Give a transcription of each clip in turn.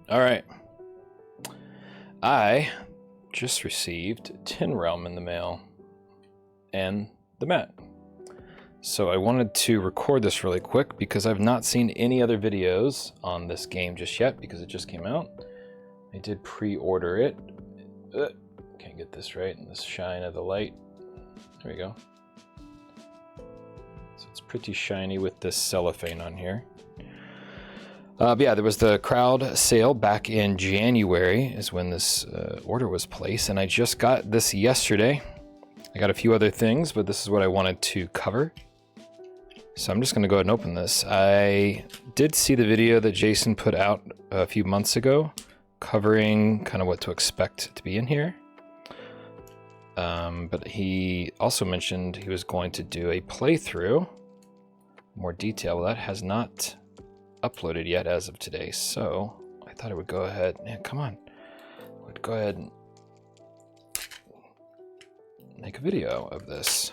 All right. I just received Tin Realm in the mail and the mat. So I wanted to record this really quick because I've not seen any other videos on this game just yet because it just came out. I did pre-order it. Can't get this right in the shine of the light. There we go. So it's pretty shiny with this cellophane on here. But yeah, there was the crowd sale back in January is when this order was placed, and I just got this yesterday. I got a few other things, but this is what I wanted to cover. So I'm just going to go ahead and open this. I did see the video that Jason put out a few months ago covering kind of what to expect to be in here. But he also mentioned he was going to do a playthrough, more detail. That has not uploaded yet as of today, so I thought I would go ahead. Yeah, come on. I would go ahead and make a video of this.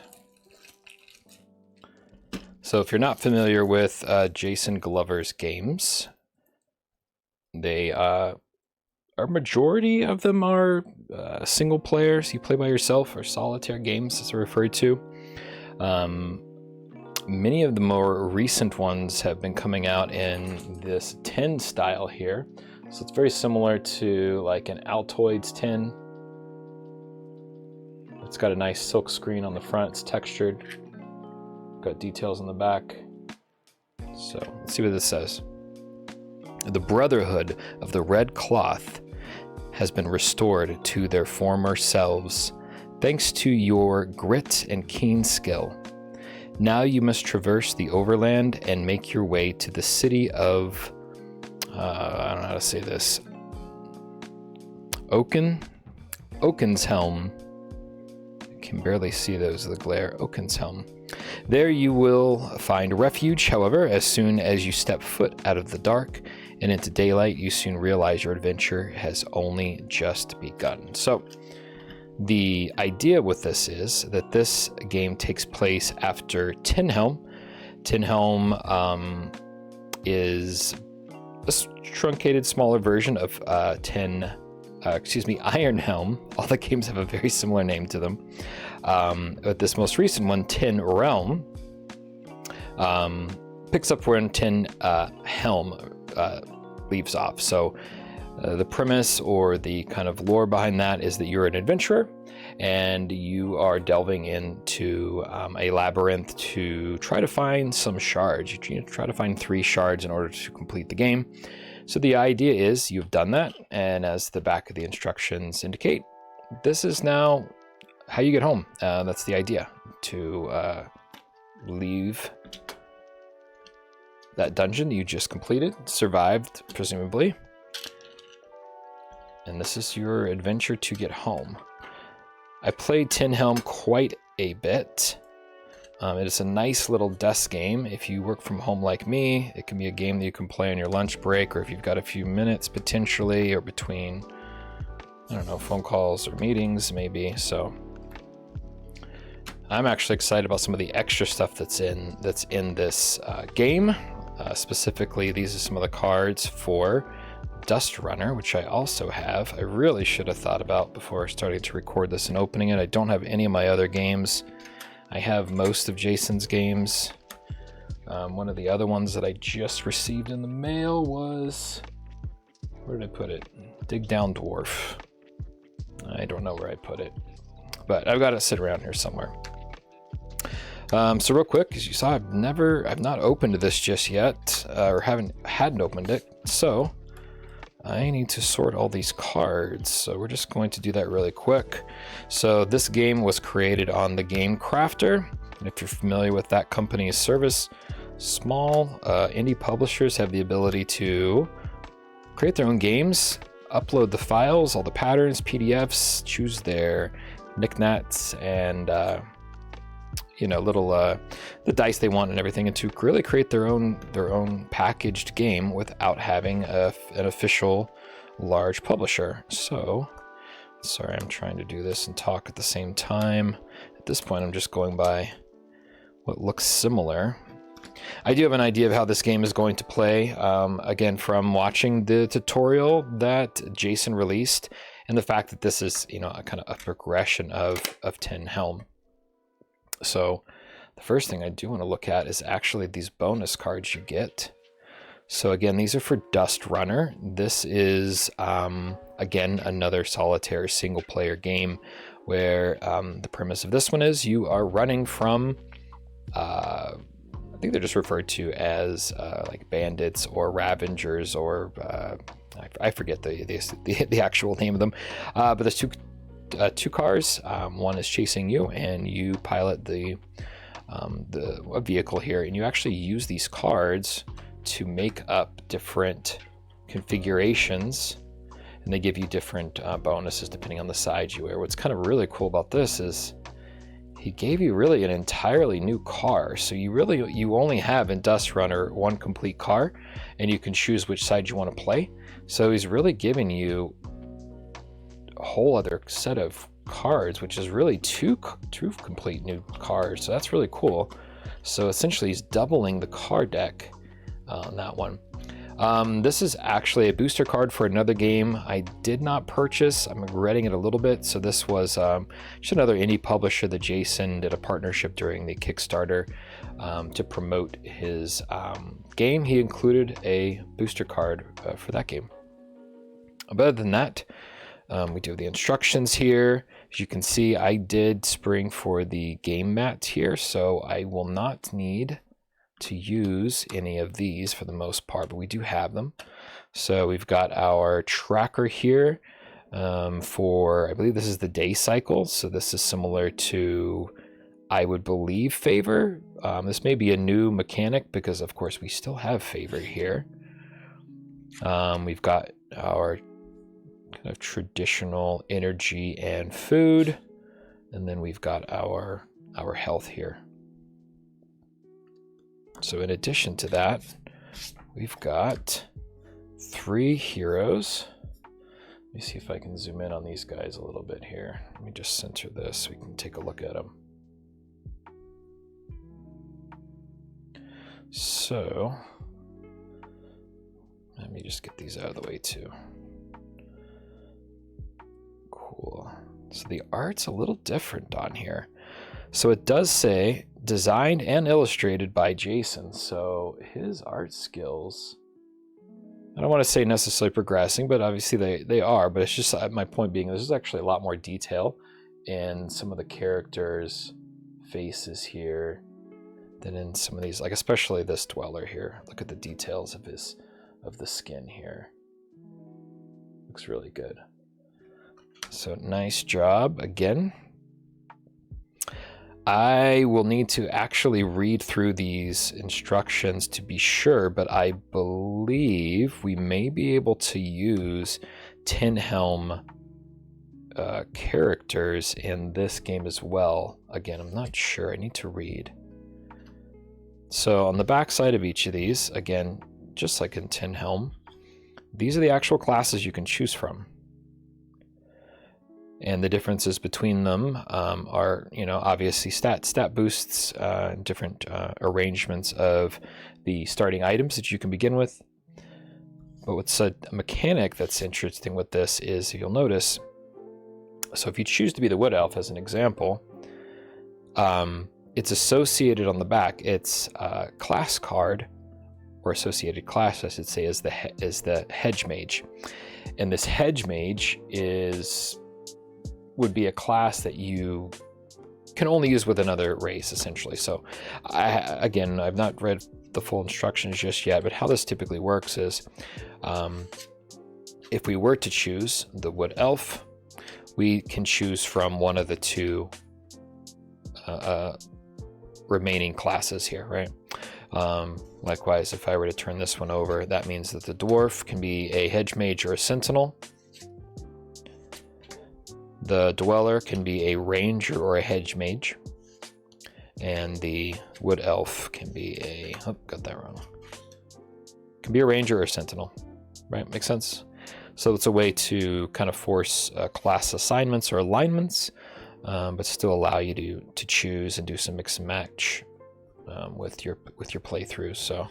So if you're not familiar with Jason Glover's games, they are majority of them are single players. You play by yourself, or solitaire games as they're referred to. Many of the more recent ones have been coming out in this tin style here. So it's very similar to like an Altoids tin. It's got a nice silk screen on the front. It's textured. Got details on the back. So let's see what this says. The Brotherhood of the Red Cloth has been restored to their former selves, thanks to your grit and keen skill. Now you must traverse the overland and make your way to the city of, I don't know how to say this, Oakenshelm. I can barely see those with the glare. Oakenshelm. There you will find refuge, however, as soon as you step foot out of the dark and into daylight, you soon realize your adventure has only just begun. So, the idea with this is that this game takes place after Tin Helm. Tin Helm is a truncated, smaller version of Iron Helm. All the games have a very similar name to them. But this most recent one, Tin Realm, picks up where Tin Helm leaves off. So the premise or the kind of lore behind that is that you're an adventurer and you are delving into a labyrinth to try to find some shards. You try to find 3 shards in order to complete the game. So the idea is you've done that, and as the back of the instructions indicate, this is now how you get home. That's the idea, to leave that dungeon that you just completed, survived presumably, and this is your adventure to get home. I played Tin Helm quite a bit. It is a nice little desk game. If you work from home like me, it can be a game that you can play on your lunch break, or if you've got a few minutes potentially, or between, I don't know, phone calls or meetings maybe. So I'm actually excited about some of the extra stuff that's in this game. Specifically, these are some of the cards for Dust Runner, which I also have. I really should have thought about before starting to record this and opening it. I don't have any of my other games. I have most of Jason's games. One of the other ones that I just received in the mail was, where did I put it? Dig Down Dwarf. I don't know where I put it, but I've got it sit around here somewhere. So real quick, as you saw, I've not opened this just yet, or hadn't opened it. So I need to sort all these cards, so we're just going to do that really quick. So this game was created on the Game Crafter, and if you're familiar with that company's service, small indie publishers have the ability to create their own games, upload the files, all the patterns, PDFs, choose their knickknacks and the dice they want and everything, and to really create their own packaged game without having an official large publisher. So, sorry, I'm trying to do this and talk at the same time. At this point, I'm just going by what looks similar. I do have an idea of how this game is going to play, again, from watching the tutorial that Jason released, and the fact that this is, you know, a kind of a progression of Tin Helm. So the first thing I do want to look at is actually these bonus cards you get. So again, these are for Dust Runner. This is, again, another solitaire single player game where the premise of this one is you are running from, I think they're just referred to as like bandits or Ravengers, or I forget the actual name of them. But there's two cars. One is chasing you, and you pilot a vehicle here, and you actually use these cards to make up different configurations, and they give you different bonuses depending on the side you wear. What's kind of really cool about this is he gave you really an entirely new car. So you only have in Dust Runner one complete car, and you can choose which side you want to play. So he's really giving you a whole other set of cards, which is really two complete new cards. So that's really cool. So essentially he's doubling the card deck on that one. This is actually a booster card for another game I did not purchase. I'm regretting it a little bit. So this was just another indie publisher that Jason did a partnership during the Kickstarter to promote his game. He included a booster card for that game. But other than that, we do have the instructions here. As you can see, I did spring for the game mat here, so I will not need to use any of these for the most part, but we do have them. So we've got our tracker here for, I believe this is the day cycle. So this is similar to, I would believe, Favor. This may be a new mechanic because of course we still have Favor here. We've got our kind of traditional energy and food, and then we've got our health here. So in addition to that, we've got 3 heroes. Let me see if I can zoom in on these guys a little bit here. Let me just center this so we can take a look at them. So let me just get these out of the way too. Cool. So the art's a little different on here. So it does say designed and illustrated by Jason. So his art skills, I don't want to say necessarily progressing, but obviously they are. But it's just my point being, there's actually a lot more detail in some of the characters' faces here than in some of these, like especially this Dweller here. Look at the details of the skin here. Looks really good. So nice job again. I will need to actually read through these instructions to be sure, but I believe we may be able to use Tin Helm characters in this game as well. Again, I'm not sure. I need to read. So on the back side of each of these, again, just like in Tin Helm, these are the actual classes you can choose from. And the differences between them are, you know, obviously stat boosts, different arrangements of the starting items that you can begin with. But what's a mechanic that's interesting with this is, you'll notice, so if you choose to be the Wood Elf as an example, it's associated on the back. It's a class card, or associated class, I should say, is the Hedge Mage. And this Hedge Mage would be a class that you can only use with another race, essentially. So again, I've not read the full instructions just yet, but how this typically works is if we were to choose the Wood Elf, we can choose from one of the 2 remaining classes here, right? Likewise, if I were to turn this one over, that means that the Dwarf can be a Hedge Mage or a Sentinel. The Dweller can be a Ranger or a Hedge Mage. And the Wood Elf can be a... Oh, got that wrong. Can be a Ranger or a Sentinel. Right? Makes sense? So it's a way to kind of force class assignments or alignments, but still allow you to choose and do some mix and match with your playthroughs. So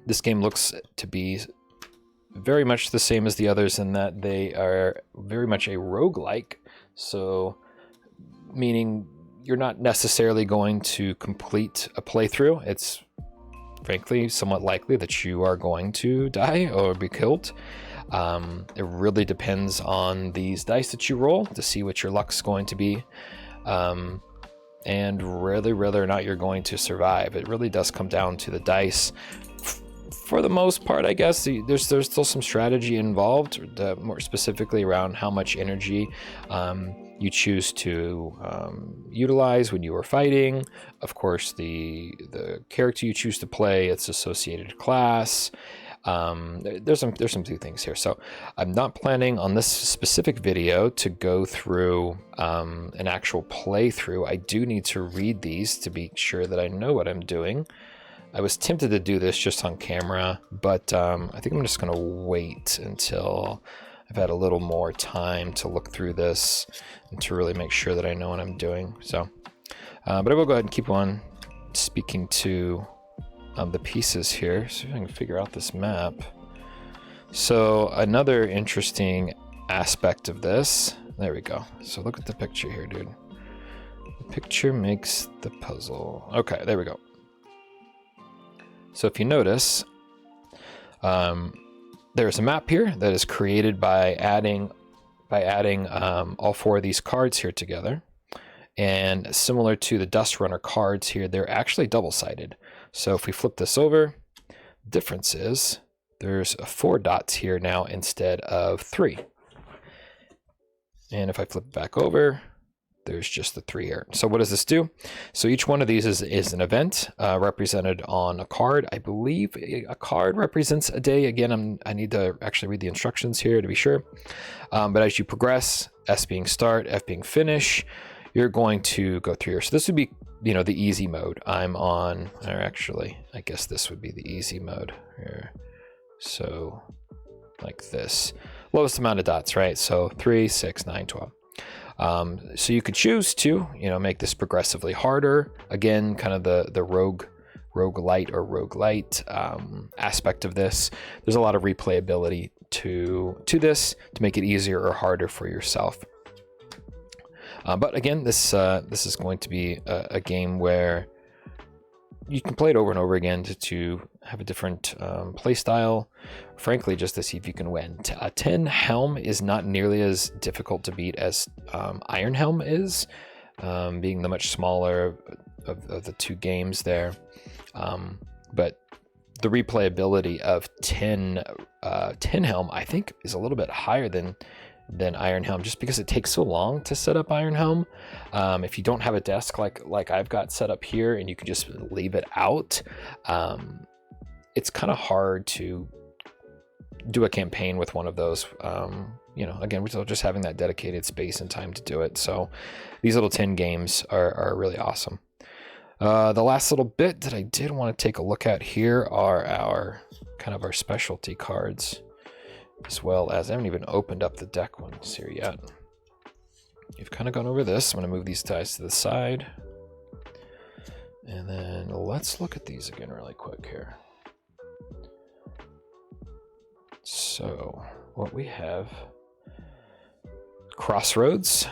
this game looks to be very much the same as the others in that they are very much a roguelike. So meaning you're not necessarily going to complete a playthrough. It's frankly somewhat likely that you are going to die or be killed. It really depends on these dice that you roll to see what your luck's going to be. And really whether or not you're going to survive. It really does come down to the dice. For the most part, I guess there's still some strategy involved, more specifically around how much energy you choose to utilize when you are fighting. Of course, the character you choose to play, its associated class. There's some few things here. So I'm not planning on this specific video to go through an actual playthrough. I do need to read these to be sure that I know what I'm doing. I was tempted to do this just on camera, but I think I'm just going to wait until I've had a little more time to look through this and to really make sure that I know what I'm doing. So, but I will go ahead and keep on speaking to the pieces here. See if I can figure out this map. So another interesting aspect of this, there we go. So look at the picture here, dude. The picture makes the puzzle. Okay, there we go. So if you notice, there's a map here that is created by adding all four of these cards here together. And similar to the Dust Runner cards here, they're actually double-sided. So if we flip this over, the difference is there's 4 dots here now instead of 3. And if I flip it back over, there's just the 3 here. So what does this do? So each one of these is an event represented on a card. I believe a card represents a day. Again, I need to actually read the instructions here to be sure. But as you progress, S being start, F being finish, you're going to go through here. So this would be, the easy mode. I'm on, or actually, I guess this would be the easy mode here. So like this. Lowest amount of dots, right? So 3, 6, 9, 12. So you could choose to, make this progressively harder. Again, kind of the roguelite or roguelite aspect of this. There's a lot of replayability to this to make it easier or harder for yourself. But again, this is going to be a game where you can play it over and over again to have a different play style. Frankly, just to see if you can win. 10 Helm is not nearly as difficult to beat as Iron Helm is, being the much smaller of the two games there. But the replayability of 10 Helm, I think, is a little bit higher than Iron Helm, just because it takes so long to set up Iron Helm. If you don't have a desk like I've got set up here and you can just leave it out, it's kind of hard to do a campaign with one of those. Again, we're still just having that dedicated space and time to do it. So these little 10 games are really awesome. The last little bit that I did want to take a look at here are our specialty cards, as well as I haven't even opened up the deck ones here yet. You've kind of gone over this. I'm going to move these guys to the side. And then let's look at these again really quick here. So what we have, Crossroads.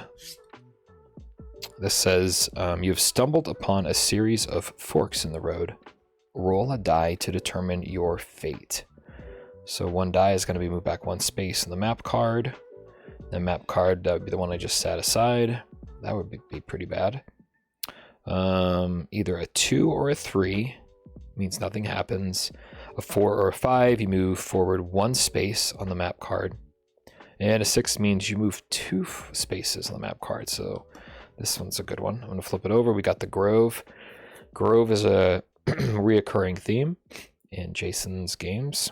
This says, you've stumbled upon a series of forks in the road. Roll a die to determine your fate. So one die is going to be moved back 1 space in the map card. The map card, that would be the one I just sat aside. That would be pretty bad. Either a 2 or a 3 means nothing happens. A 4 or a 5, you move forward 1 space on the map card. And a 6 means you move 2 spaces on the map card. So this one's a good one. I'm going to flip it over. We got the Grove. Grove is a reoccurring theme in Jason's games.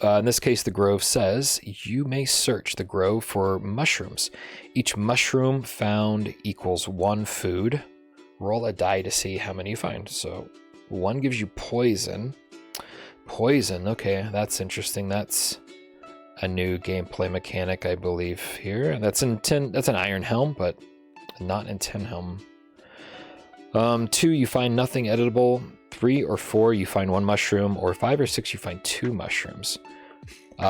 In this case, the Grove says you may search the Grove for mushrooms. Each mushroom found equals 1 food. Roll a die to see how many you find. So 1 gives you poison. Poison, okay, that's interesting. That's a new gameplay mechanic, I believe, here. And that's an Iron Helm, but not in 10 Helm. 2, you find nothing editable. 3 or 4, you find 1 mushroom. Or 5 or 6, you find 2 mushrooms.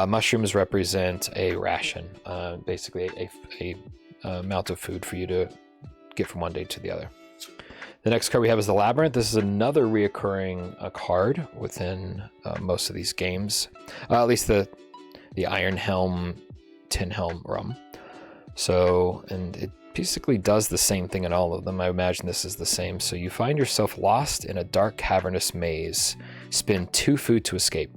Mushrooms represent a ration, basically a amount of food for you to get from one day to the other. The next card we have is the Labyrinth. This is another reoccurring card within most of these games, at least the Iron Helm, Tin Helm realm. So, and it basically does the same thing in all of them. I imagine this is the same. So you find yourself lost in a dark cavernous maze. Spend 2 food to escape.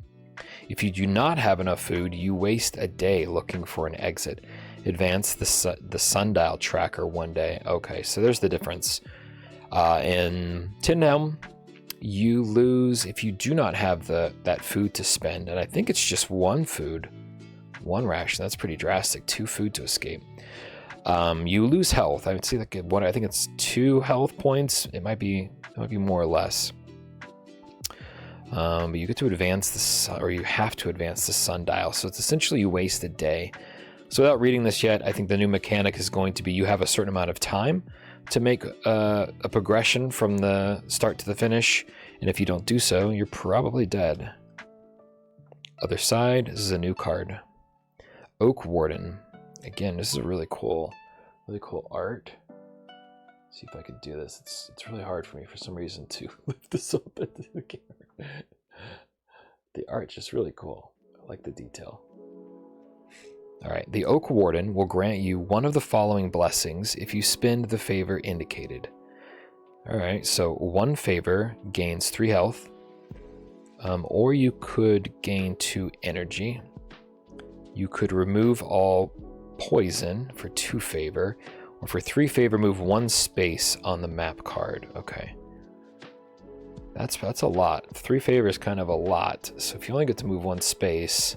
If you do not have enough food, you waste a day looking for an exit. Advance the sundial tracker 1 day. Okay, so there's the difference. In Tin Helm, you lose if you do not have that food to spend, and I think it's just 1 food, 1 ration. That's pretty drastic. 2 food to escape. You lose health. I would say like I think it's 2 health points. It might be more or less. But you get to advance or you have to advance the sundial. So it's essentially you waste a day. So without reading this yet, I think the new mechanic is going to be you have a certain amount of time to make a progression from the start to the finish. And if you don't do so, you're probably dead. Other side, this is a new card. Oak Warden. Again, this is a really cool art. Let's see if I can do this. It's really hard for me for some reason to lift this up into the camera. The art's just really cool. I like the detail. All right, the Oak Warden will grant you one of the following blessings if you spend the favor indicated. All right, so 1 favor gains 3 health, or you could gain 2 energy. You could remove all poison for 2 favor, or for 3 favor, move 1 space on the map card. Okay. That's a lot. 3 favor is kind of a lot. So if you only get to move 1 space,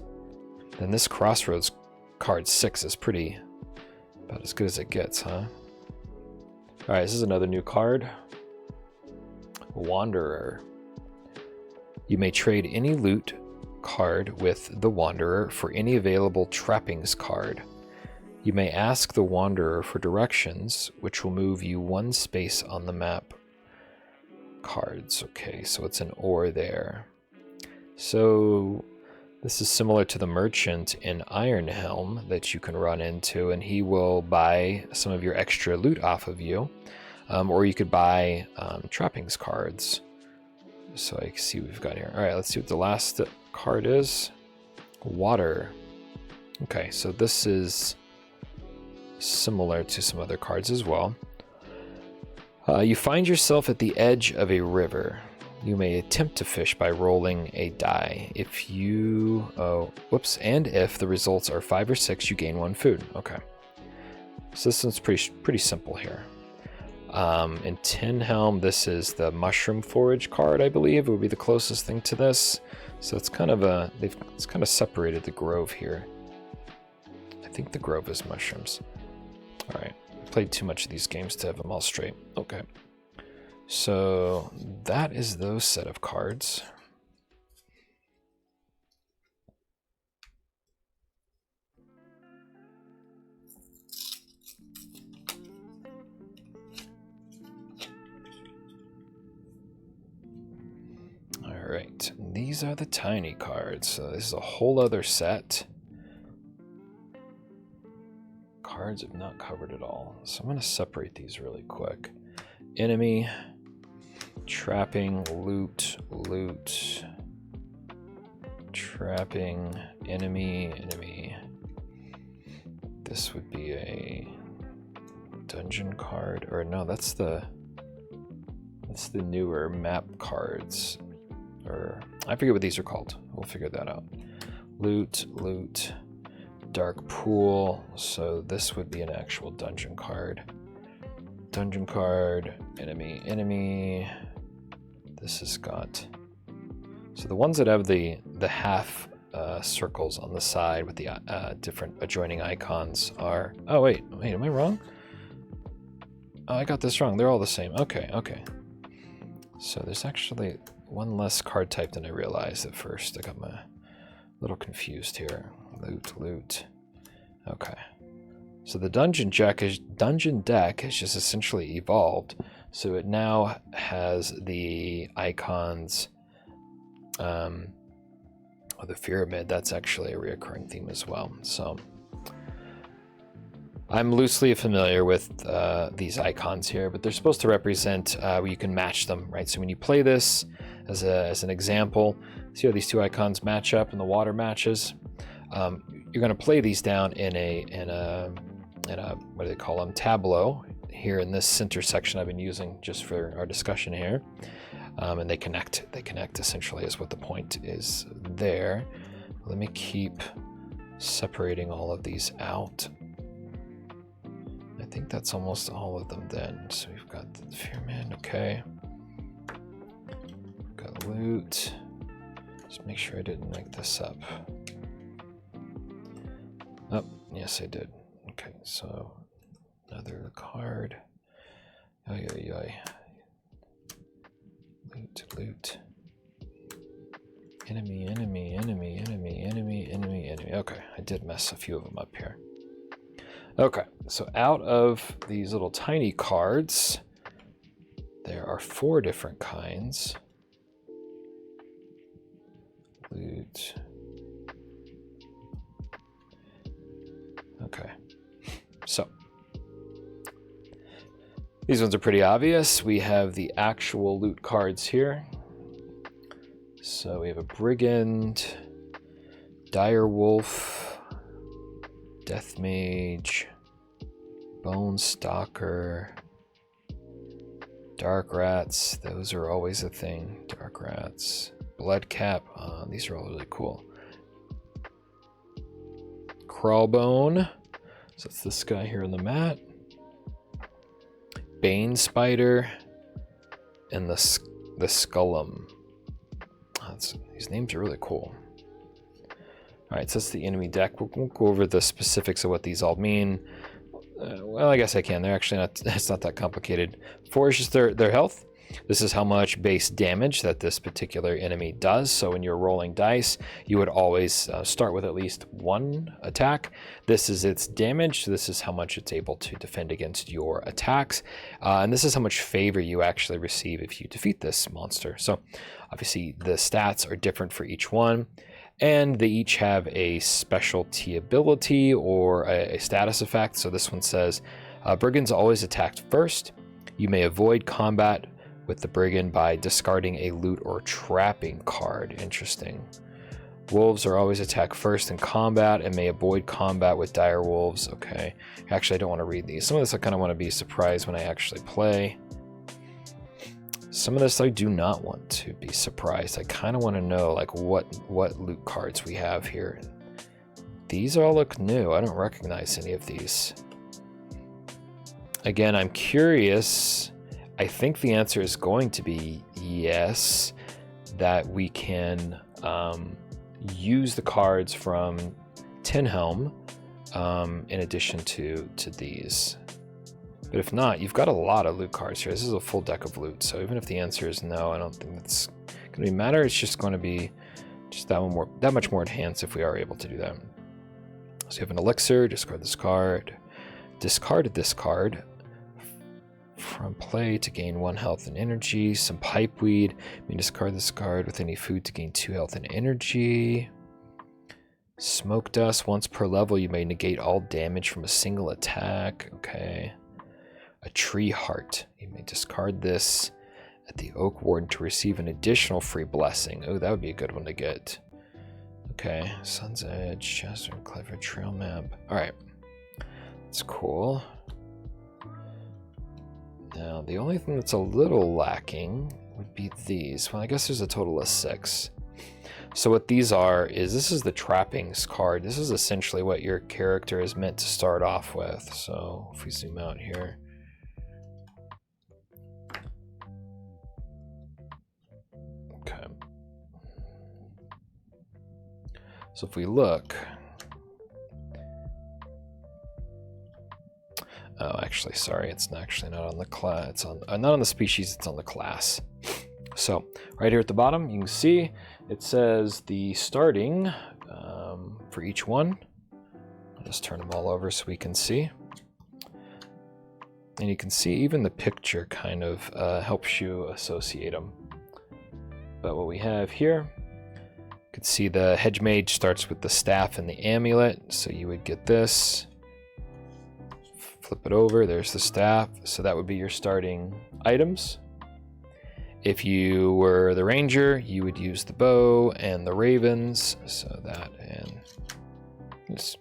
then this Crossroads card 6 is about as good as it gets, huh? Alright, this is another new card. Wanderer. You may trade any loot card with the Wanderer for any available trappings card. You may ask the Wanderer for directions, which will move you 1 space on the map cards. Okay, so it's an or there. So this is similar to the merchant in Iron Helm that you can run into, and he will buy some of your extra loot off of you, or you could buy trappings cards. So I see what we've got here. All right, let's see what the last card is. Water. Okay, so this is similar to some other cards as well. You find yourself at the edge of a river. You may attempt to fish by rolling a die. If the results are 5 or 6, you gain 1 food. Okay. So this one's pretty simple here. In Tin Helm, this is the Mushroom Forage card, I believe. It would be the closest thing to this. So it's kind of it's kind of separated the grove here. I think the grove is mushrooms. All right. Played too much of these games to have them all straight. Okay. So that is those set of cards. All right. These are the tiny cards. So this is a whole other set. Cards have not covered it all. So I'm going to separate these really quick. Enemy, trapping, loot, trapping, enemy. This would be a dungeon card, or no, that's the newer map cards, or I forget what these are called. We'll figure that out. Loot. Dark Pool, so this would be an actual dungeon card. Dungeon card, enemy. This has got, so the ones that have the half circles on the side with the different adjoining icons are, oh wait, am I wrong? Oh, I got this wrong. They're all the same. Okay. So there's actually 1 less card type than I realized at first. I got a little confused here. Loot. Okay. So the dungeon deck has just essentially evolved. So it now has the icons, the pyramid. That's actually a reoccurring theme as well. So I'm loosely familiar with these icons here, but they're supposed to represent you can match them, right? So when you play this as an example, see how these two icons match up and the water matches. You're going to play these down in a what do they call them, tableau here in this center section I've been using just for our discussion here, and they connect essentially is what the point is there. Let me keep separating all of these out. I think that's almost all of them then. So we've got the pyramid, okay, got loot. Just make sure I didn't make this up. Oh, yes I did. Okay, so another card. Oy, oy, oy. Loot. Enemy. Okay, I did mess a few of them up here. Okay, so out of these little tiny cards, there are 4 different kinds. Loot. Okay, so these ones are pretty obvious. We have the actual loot cards here. So we have a Brigand, Dire Wolf, Death Mage, Bone Stalker, Dark Rats. Those are always a thing. Dark Rats, Blood Cap. These are all really cool. Crawlbone. So it's this guy here on the mat. Bane Spider, and the Skullum. These names are really cool. All right, so that's the enemy deck. We'll go over the specifics of what these all mean. Well, I guess I can. They're actually not. It's not that complicated. 4 is just their health. This is how much base damage that this particular enemy does. So when you're rolling dice, you would always start with at least 1 attack. This is its damage. So this is how much it's able to defend against your attacks. And this is how much favor you actually receive if you defeat this monster. So obviously the stats are different for each one. And they each have a specialty ability or a status effect. So this one says, Brigands always attacked first. You may avoid combat with the Brigand by discarding a loot or trapping card. Interesting. Wolves are always attack first in combat and may avoid combat with dire wolves. Okay. Actually, I don't want to read these. Some of this I kind of want to be surprised when I actually play. Some of this I do not want to be surprised. I kind of want to know like what loot cards we have here. These all look new. I don't recognize any of these. Again, I'm curious. I think the answer is going to be yes, that we can use the cards from Tinhelm in addition to these. But if not, you've got a lot of loot cards here. This is a full deck of loot, so even if the answer is no, I don't think that's going to matter. It's just going to be just that much more enhanced if we are able to do that. So you have an elixir, discard this card. Discarded this card from play to gain 1 health and energy. Some pipeweed. You may discard this card with any food to gain 2 health and energy. Smoke dust. Once per level, you may negate all damage from a single attack. Okay. A tree heart. You may discard this at the Oak Warden to receive an additional free blessing. Oh, that would be a good one to get. Okay. Sun's Edge, Chester, Clever Trail Map. All right. That's cool. Now, the only thing that's a little lacking would be these. Well, I guess there's a total of 6. So what these are is this is the trappings card. This is essentially what your character is meant to start off with. So if we zoom out here. Okay. So if we look. Oh, actually, sorry, it's actually not on the class. It's on not on the species. It's on the class. So right here at the bottom, you can see it says the starting for each one. I'll just turn them all over so we can see. And you can see even the picture kind of helps you associate them. But what we have here, you can see the hedge mage starts with the staff and the amulet. So you would get this, flip it over, there's the staff. So that would be your starting items. If you were the ranger, you would use the bow and the ravens. So that, and it's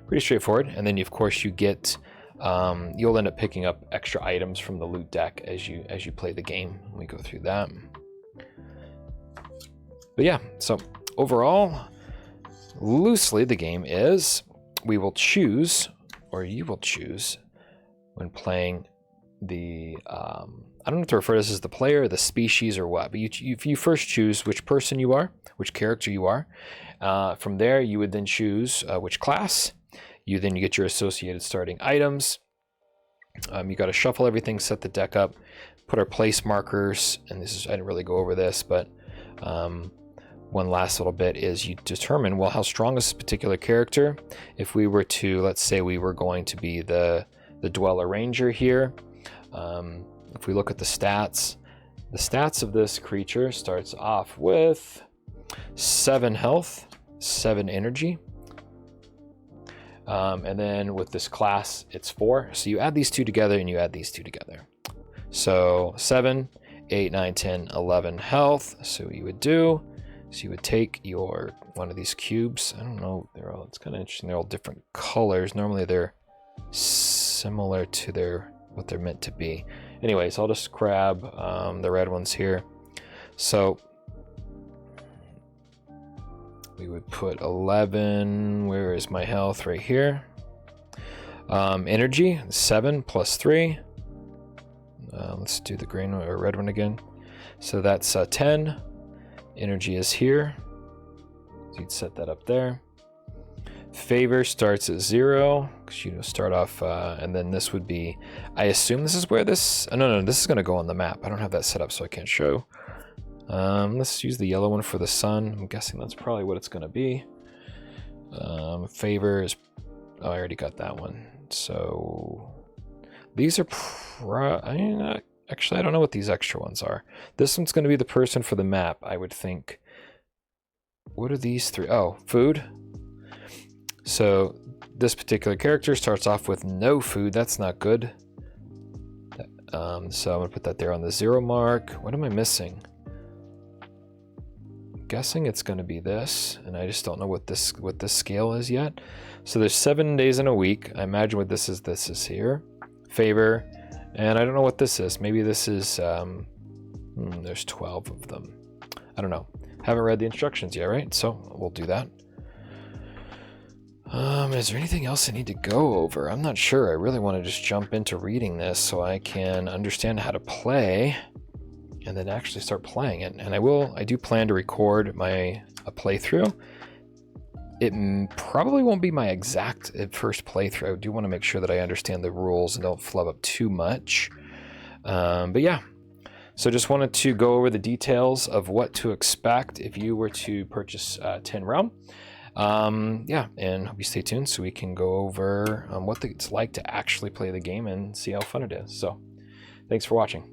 pretty straightforward. And then of course you get, you'll end up picking up extra items from the loot deck as you play the game. We go through that. But yeah, so overall, loosely the game is, we will choose, or you will choose when playing the, I don't know if to refer to this as the player, the species, or what, but you first choose which person you are, which character you are. From there, you would then choose which class. You get your associated starting items. You got to shuffle everything, set the deck up, put our place markers, and this is, I didn't really go over this, but one last little bit is you determine, well, how strong is this particular character? If we were to, let's say we were going to be the Dweller Ranger here, if we look at the stats of this creature starts off with 7 health, 7 energy, and then with this class it's 4. So you add these two together and you add these two together. So 7, 8, 9, 10, 11 health. So what you would do is you would take your one of these cubes. I don't know, it's kind of interesting, they're all different colors. Normally they're similar to what they're meant to be. Anyways, I'll just grab the red ones here. So we would put 11, where is my health? Right here. Energy, 7 plus 3. Let's do the green or red one again. So that's 10. Energy is here. So you'd set that up there. Favor starts at 0, because you start off, and then this would be, I assume this is where this, no, this is going to go on the map. I don't have that set up, so I can't show. Let's use the yellow one for the sun. I'm guessing that's probably what it's going to be. Favor is, oh, I already got that one. So these are, actually, I don't know what these extra ones are. This one's going to be the person for the map, I would think. What are these 3? Oh, food. So this particular character starts off with no food. That's not good. So I'm gonna put that there on the 0 mark. What am I missing? I'm guessing it's gonna be this, and I just don't know what this scale is yet. So there's 7 days in a week. I imagine what this is here. Favor, and I don't know what this is. Maybe this is, there's 12 of them. I don't know. Haven't read the instructions yet, right? So we'll do that. Is there anything else I need to go over? I'm not sure. I really want to just jump into reading this so I can understand how to play and then actually start playing it. And I do plan to record a playthrough. It probably won't be my exact first playthrough. I do want to make sure that I understand the rules and don't flub up too much. But yeah, so just wanted to go over the details of what to expect if you were to purchase 10 Realm. Yeah, and hope you stay tuned so we can go over what it's like to actually play the game and see how fun it is. So thanks for watching.